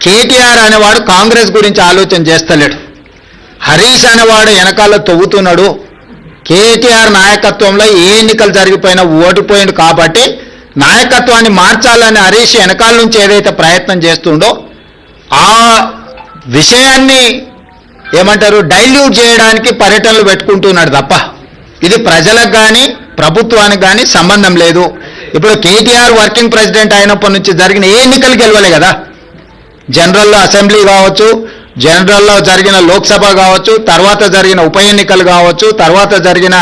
కేటీఆర్ అనేవాడు కాంగ్రెస్ గురించి ఆలోచన చేస్తలేడు. హరీష్ అనేవాడు వెనకాల తవ్వుతున్నాడు. కేటీఆర్ నాయకత్వంలో ఏ ఎన్నికలు జరిగిపోయినా ఓడిపోయింది కాబట్టి నాయకత్వాన్ని మార్చాలని హరీష్ వెనకాల నుంచి ఏదైతే ప్రయత్నం చేస్తుండో ఆ విషయాన్ని ఏమంటారు డైల్యూట్ చేయడానికి పర్యటనలు పెట్టుకుంటున్నాడు తప్ప ఇది ప్రజలకు కానీ ప్రభుత్వానికి కానీ సంబంధం లేదు. ఇప్పుడు కేటీఆర్ వర్కింగ్ ప్రెసిడెంట్ అయినప్పటి నుంచి జరిగిన ఏ ఎన్నికలు గెలవలే కదా. జనరల్లో అసెంబ్లీ కావచ్చు, జనరల్లో జరిగిన లోక్సభ కావచ్చు, తర్వాత జరిగిన ఉప ఎన్నికలు కావచ్చు, తర్వాత జరిగిన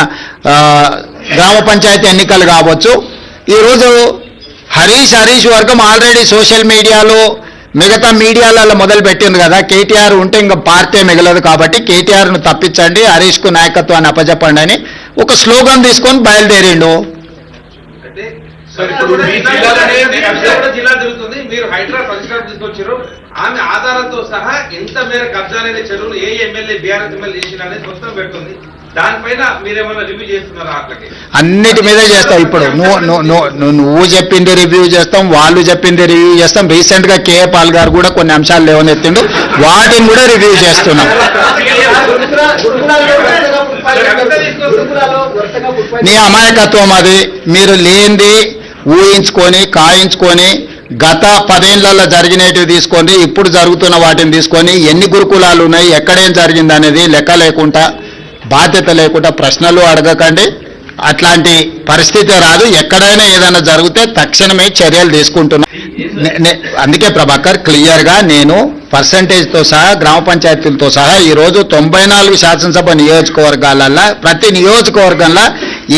గ్రామ పంచాయతీ ఎన్నికలు కావచ్చు. ఈరోజు హరీష్ వర్గం ఆల్రెడీ సోషల్ మీడియాలో మిగతా మీడియాలలో మొదలు పెట్టింది కదా, కేటీఆర్ ఉంటే ఇంకా పార్టీ మిగలదు కాబట్టి కేటీఆర్ను తప్పించండి, హరీష్కు నాయకత్వాన్ని అప్పచెప్పండి అని ఒక స్లోగన్ తీసుకొని బయలుదేరిండు. జిల్లా జరుగుతుంది, మీరు హైదరాబాద్ పరిష్కారం తీసుకొచ్చారు. ఆమె ఆధారాలతో సహా ఎంత మేర కబ్జాలైన చెరువులు ఏ ఎమ్మెల్యే బీఆర్ఎస్ ఎమ్మెల్యే చేసిన అనేది మొత్తం పెడుతుంది. దానిపైన మీరేమన్నా రివ్యూ చేస్తున్నారా? అట్లకి అన్నిటి మీద చేస్తాం. ఇప్పుడు నువ్వు చెప్పింది రివ్యూ చేస్తాం, వాళ్ళు చెప్పింది రివ్యూ చేస్తాం. రీసెంట్ గా కేఏ పాల్ గారు కూడా కొన్ని అంశాలు లేవనెత్తిండు, వాటిని కూడా రివ్యూ చేస్తున్నాం. నీ అమాయకత్వం అది. మీరు లేనిది ఊహించుకొని కాయించుకొని గత 10 ఏళ్లలో జరిగినవి తీసుకొని ఇప్పుడు జరుగుతున్న వాటిని తీసుకొని ఎన్ని గురుకులాలు ఉన్నాయి, ఎక్కడేం జరిగింది అనేది లెక్క లేకుండా బాధ్యత లేకుండా ప్రశ్నలు అడగకండి. అట్లాంటి పరిస్థితి రాదు. ఎక్కడైనా ఏదైనా జరిగితే తక్షణమే చర్యలు తీసుకుంటున్నా. అందుకే ప్రభాకర్ క్లియర్గా నేను పర్సంటేజ్తో సహా గ్రామ పంచాయతీలతో సహా ఈరోజు 94 శాసనసభ నియోజకవర్గాలలో ప్రతి నియోజకవర్గంలో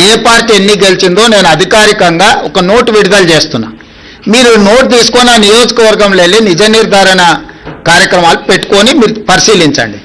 ఏ పార్టీ ఎన్ని గెలిచిందో నేను అధికారికంగా ఒక నోటు విడుదల చేస్తున్నా. మీరు నోటు తీసుకొని ఆ నియోజకవర్గంలో వెళ్ళి నిజ నిర్ధారణ కార్యక్రమాలు పెట్టుకొని మీరు పరిశీలించండి.